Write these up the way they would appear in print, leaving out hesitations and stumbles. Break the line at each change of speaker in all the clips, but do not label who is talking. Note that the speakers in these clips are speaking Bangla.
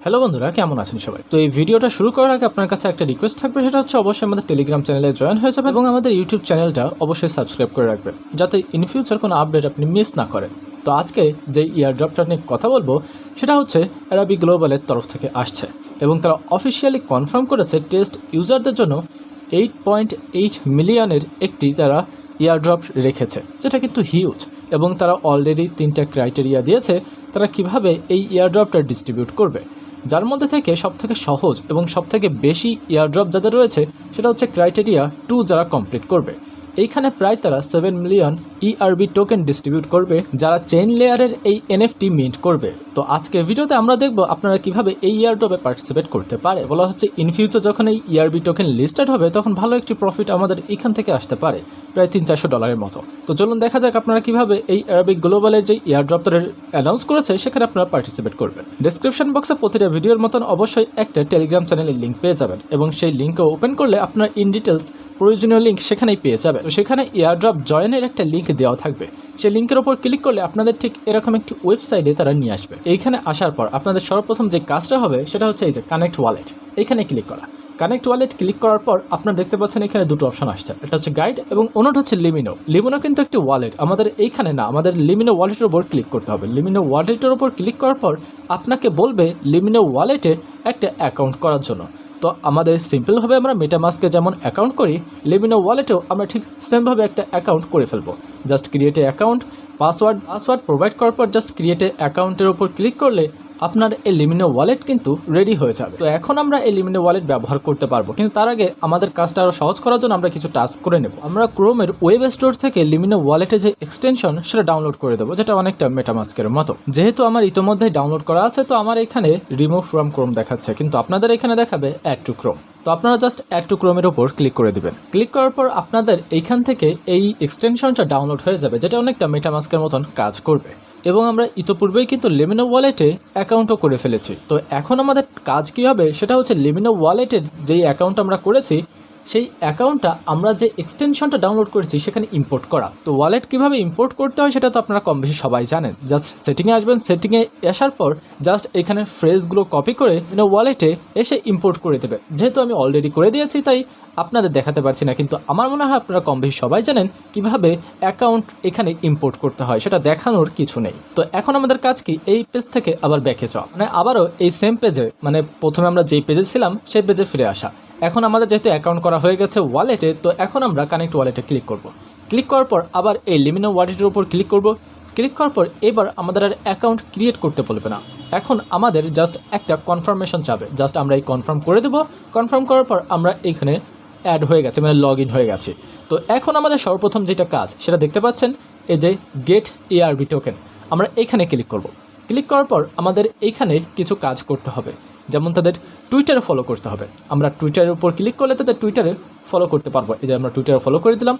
হ্যালো বন্ধুরা, কেমন আছেন সবাই? তো এই ভিডিওটা শুরু করার আগে আপনার কাছে একটা রিকোয়েস্ট থাকবে, সেটা হচ্ছে অবশ্যই আমাদের টেলিগ্রাম চ্যানেলে জয়েন হয়ে যাবেন এবং আমাদের ইউটিউব চ্যানেলটা অবশ্যই সাবস্ক্রাইব করে রাখবেন, যাতে ইন ফিউচার কোনো আপডেট আপনি মিস না করেন। তো আজকে যে ইয়ারড্রপটা নিয়ে কথা বলবো সেটা হচ্ছে ErbieGlobalের তরফ থেকে আসছে এবং তারা অফিসিয়ালি কনফার্ম করেছে টেস্ট ইউজারদের জন্য 8.8 মিলিয়নের একটি তারা ইয়ারড্রপ রেখেছে, যেটা কিন্তু হিউজ। এবং তারা অলরেডি 3টা ক্রাইটেরিয়া দিয়েছে তারা কিভাবে এই ইয়ারড্রপটা ডিস্ট্রিবিউট করবে, যার মধ্যে থেকে সবথেকে সহজ এবং সবথেকে বেশি ইয়ারড্রপ যাদের রয়েছে সেটা হচ্ছে ক্রাইটেরিয়া 2 যারা কমপ্লিট করবে। এইখানে প্রায় তারা 7 মিলিয়ন ERB টোকেন ডিস্ট্রিবিউট করবে যারা চেইন লেয়ারের এই NFT মিন্ট করবে। তো আজকের ভিডিওতে আমরা দেখব আপনারা কিভাবে এই ইয়ারড্রপে পার্টিসিপেট করতে পারে। বলা হচ্ছে ইন ফিউচার যখন এই ERB টোকেন লিস্টেড হবে তখন ভালো একটি প্রফিট আমাদের এখান থেকে আসতে পারে, প্রায় $300-400 মতো। তো চলুন দেখা যাক আপনারা কিভাবে এই ErbieGlobalের যে ইয়ারড্রপ তারা অ্যানাউন্স করেছে সেখানে আপনারা পার্টিসিপেট করবেন। ডেসক্রিপশন বক্সে প্রতিটা ভিডিওর মতন অবশ্যই একটা টেলিগ্রাম চ্যানেলের লিঙ্ক পেয়ে যাবেন এবং সেই লিঙ্কও ওপেন করলে আপনার ইন ডিটেলস প্রয়োজনীয় লিঙ্ক সেখানেই পেয়ে যাবেন। তো সেখানে ইয়ারড্রপ জয়েনের একটা লিঙ্ক দেওয়া থাকবে, সেই লিঙ্কের ওপর ক্লিক করলে আপনাদের ঠিক এরকম একটি ওয়েবসাইটে তারা নিয়ে আসবে। এইখানে আসার পর আপনাদের সর্বপ্রথম যে কাজটা হবে সেটা হচ্ছে এই যে কানেক্ট ওয়ালেট, এইখানে ক্লিক করা। কানেক্ট ওয়ালেট ক্লিক করার পর আপনারা দেখতে পাচ্ছেন এখানে দুটো অপশন আসছে, একটা হচ্ছে গাইড এবং অন্যটা হচ্ছে লিমিনো। লিমিনো কিন্তু একটি ওয়ালেট, আমাদের এইখানে না, আমাদের লিমিনো ওয়ালেটের উপর ক্লিক করতে হবে। লিমিনো ওয়ালেটের উপর ক্লিক করার পর আপনাকে বলবে লিমিনো ওয়ালেটে একটা অ্যাকাউন্ট করার জন্য। তো আমাদের সিম্পলভাবে আমরা মেটামাস্কে যেমন অ্যাকাউন্ট করি, লিমিনো ওয়ালেটেও আমরা ঠিক সেমভাবে একটা অ্যাকাউন্ট করে ফেলবো। Just create a account, password provide করার পর জাস্ট ক্রিয়েট এ অ্যাকাউন্টের উপর ক্লিক করলে আপনার এই লিমিনো ওয়ালেট কিন্তু রেডি হয়ে যাবে। তো এখন আমরা এই লিমিনো ওয়ালেট ব্যবহার করতে পারবো, কিন্তু তার আগে আমাদের কাজটা আরও সহজ করার জন্য আমরা কিছু টাস্ক করে নেব। আমরা ক্রোমের ওয়েব স্টোর থেকে লিমিনো ওয়ালেটের যে এক্সটেনশন সেটা ডাউনলোড করে দেবো, যেটা অনেকটা মেটামাস্কের মতো। যেহেতু আমার ইতিমধ্যেই ডাউনলোড করা আছে তো আমার এখানে রিমুভ ফ্রম ক্রোম দেখাচ্ছে, কিন্তু আপনাদের এখানে দেখাবে অ্যাড টু ক্রোম। তো আপনারা জাস্ট অ্যাড টু ক্রোমের উপর ক্লিক করে দিবেন। ক্লিক করার পর আপনাদের এইখান থেকে এই এক্সটেনশনটা ডাউনলোড হয়ে যাবে, যেটা অনেকটা মেটামাস্কের মতন কাজ করবে। এবং আমরা ইতিপূর্বেই কিন্তু লিমিনো ওয়ালেটে অ্যাকাউন্টও করে ফেলেছি। তো এখন আমাদের কাজ কী হবে সেটা হচ্ছে লিমিনো ওয়ালেটের যেই অ্যাকাউন্ট আমরা করেছি সেই অ্যাকাউন্টটা আমরা যে এক্সটেনশনটা ডাউনলোড করেছি সেখানে ইম্পোর্ট করা। তো ওয়ালেট কীভাবে ইম্পোর্ট করতে হয় সেটা তো আপনারা কম বেশি সবাই জানেন। জাস্ট সেটিংয়ে আসবেন, সেটিংয়ে আসার পর জাস্ট এখানে ফ্রেজগুলো কপি করে লিমিনো ওয়ালেটে এসে ইম্পোর্ট করে দেবে। যেহেতু আমি অলরেডি করে দিয়েছি তাই আপনাদের দেখাতে পারছি না, কিন্তু আমার মনে হয় আপনারা কম বেশি সবাই জানেন কিভাবে অ্যাকাউন্ট এখানে ইম্পোর্ট করতে হয়, সেটা দেখানোর কিছু নেই। তো এখন আমাদের কাজ কি, এই পেজ থেকে আবার ব্যাকে যাওয়া, মানে আবারও এই সেম পেজে, মানে প্রথমে আমরা যেই পেজে ছিলাম সেই পেজে ফিরে আসা। এখন আমাদের যেহেতু অ্যাকাউন্ট করা হয়ে গেছে ওয়ালেটে, তো এখন আমরা কানেক্ট ওয়ালেটে ক্লিক করব। ক্লিক করার পর আবার এই লিমিনো ওয়ালেটের উপর ক্লিক করব। ক্লিক করার পর এবার আমাদের আর অ্যাকাউন্ট ক্রিয়েট করতে বলবে না, এখন আমাদের জাস্ট একটা কনফার্মেশন চাবে। জাস্ট আমরা এই কনফার্ম করে দেবো। কনফার্ম করার পর আমরা এইখানে অ্যাড হয়ে গেছে, মানে লগ ইন হয়ে গেছে। তো এখন আমাদের সর্বপ্রথম যেটা কাজ সেটা দেখতে পাচ্ছেন, এই যে গেট ERB টোকেন, আমরা এইখানে ক্লিক করব। ক্লিক করার পর আমাদের এইখানে কিছু কাজ করতে হবে, যেমন তাদের টুইটারে ফলো করতে হবে। আমরা টুইটারের উপর ক্লিক করলে তাদের টুইটারে ফলো করতে পারবো। এই যে আমরা টুইটারে ফলো করে দিলাম।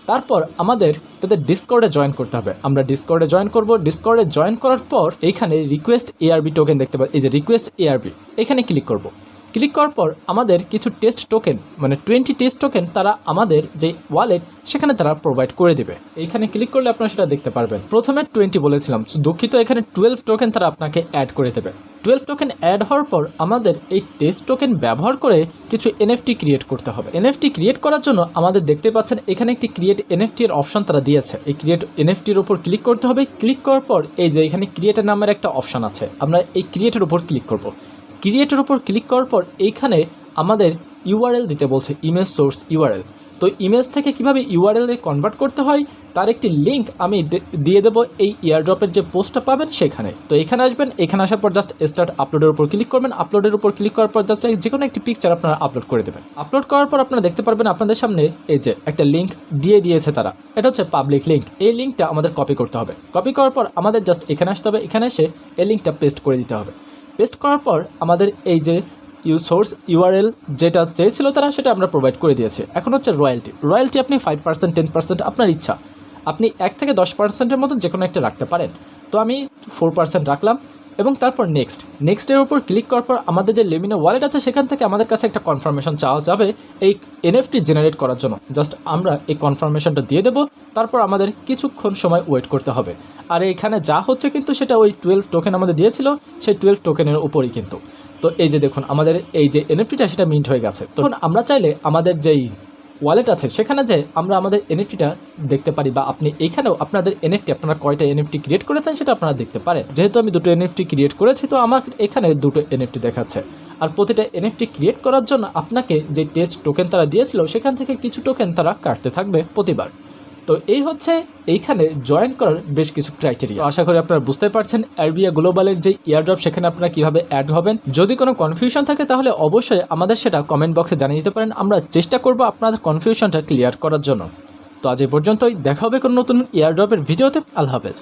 তারপর আমাদের তাদের ডিসকর্ডে জয়েন করতে হবে, আমরা ডিসকর্ডে জয়েন করব। ডিসকর্ডে জয়েন করার পর এইখানে রিকোয়েস্ট ERB টোকেন দেখতে পাই, এই যে রিকোয়েস্ট ERB, এখানে ক্লিক করব। ক্লিক করার পর আমাদের কিছু টেস্ট টোকেন, মানে 20 টেস্ট টোকেন তারা আমাদের যে ওয়ালেট সেখানে তারা প্রোভাইড করে দিবে। এইখানে ক্লিক করলে আপনারা সেটা দেখতে পারবেন। প্রথমে 20 বলেছিলাম, দুঃখিত, এখানে 12 টোকেন তারা আপনাকে অ্যাড করে দেবে। 12 টোকেন অ্যাড হওয়ার পর আমাদের এই টেস্ট টোকেন ব্যবহার করে কিছু NFT ক্রিয়েট করতে হবে। NFT ক্রিয়েট করার জন্য আমাদের দেখতে পাচ্ছেন এখানে একটি ক্রিয়েট NFT এর অপশন তারা দিয়েছে। এই ক্রিয়েট NFT এর উপর ক্লিক করতে হবে। ক্লিক করার পর এই যে এখানে ক্রিয়েটার নামের একটা অপশন আছে, আমরা এই ক্রিয়েটের উপর ক্লিক করব। ক্রিয়েটের উপর ক্লিক করার পর এইখানে আমাদের URL দিতে বলছে, ইমেজ সোর্স URL। তো ইমেজ থেকে কিভাবে URL এ কনভার্ট করতে হয় তার একটি লিঙ্ক আমি দিয়ে দেবো এই ইয়ারড্রপের যে পোস্টটা পাবেন সেখানে। তো এখানে আসবেন, এখানে আসার পর জাস্ট স্টার্ট আপলোডের উপর ক্লিক করবেন। আপলোডের উপর ক্লিক করার পর জাস্ট যে কোনো একটি পিকচার আপনারা আপলোড করে দেবেন। আপলোড করার পর আপনারা দেখতে পারবেন আপনাদের সামনে এই যে একটা লিঙ্ক দিয়ে দিয়েছে তারা, এটা হচ্ছে পাবলিক লিঙ্ক। এই লিঙ্কটা আমাদের কপি করতে হবে। কপি করার পর আমাদের জাস্ট এখানে আসতে হবে, এখানে এসে এই লিঙ্কটা পেস্ট করে দিতে হবে। পেস্ট করার পর আমাদের এই যে সোর্স URL যেটা চেয়েছিল তারা সেটা আমরা প্রোভাইড করে দিয়েছি। এখন হচ্ছে রয়্যালটি আপনি 5%, 10% আপনার ইচ্ছা, আপনি 1 থেকে 10%-এর মতো যে কোনো একটা রাখতে পারেন। তো আমি 4% রাখলাম এবং তারপর নেক্সটের উপর ক্লিক করার পর আমাদের যে লিমিনো ওয়ালেট আছে সেখান থেকে আমাদের কাছে একটা কনফার্মেশন চাওয়া যাবে এই NFT জেনারেট করার জন্য। জাস্ট আমরা এই কনফার্মেশনটা দিয়ে দেবো, তারপর আমাদের কিছুক্ষণ সময় ওয়েট করতে হবে। আর এখানে যা হচ্ছে কিন্তু সেটা ওই 12 টোকেন আমাদের দিয়েছিল সেই 12 টোকেনের উপরই কিন্তু। তো এই যে দেখুন আমাদের এই যে এনএফটিটা সেটা মিন্ট হয়ে গেছে। তখন আমরা চাইলে আমাদের যেই ওয়ালেট আছে সেখানে যে আমরা আমাদের এনএফটিটা দেখতে পারি, বা আপনি এইখানেও আপনাদের এনএফটি আপনারা কয়টা এনএফটি ক্রিয়েট করেছেন সেটা আপনারা দেখতে পারেন। যেহেতু আমি দুটো এনএফটি ক্রিয়েট করেছি তো আমার এখানে দুটো এনএফটি দেখাচ্ছে। আর প্রতিটা এনএফটি ক্রিয়েট করার জন্য আপনাকে যে টেস্ট টোকেন তারা দিয়েছিল সেখান থেকে কিছু টোকেন তারা কাটতে থাকবে প্রতিবার। তো এই হচ্ছে এইখানে জয়েন করার বেশ কিছু ক্রাইটেরিয়া। আশা করি আপনারা বুঝতে পারছেন আরবিয়া গ্লোবালের যে এয়ারড্রপ সেখানে আপনারা কিভাবে অ্যাড হবেন। যদি কোনো কনফিউশন থাকে তাহলে অবশ্যই আমাদের সেটা কমেন্ট বক্সে জানিয়ে দিতে পারেন, আমরা চেষ্টা করব আপনাদের কনফিউশনটা ক্লিয়ার করার জন্য। তো আজ এই পর্যন্তই, দেখা হবে কোনো নতুন এয়ারড্রপের ভিডিওতে। আল্লাহ হাফেজ।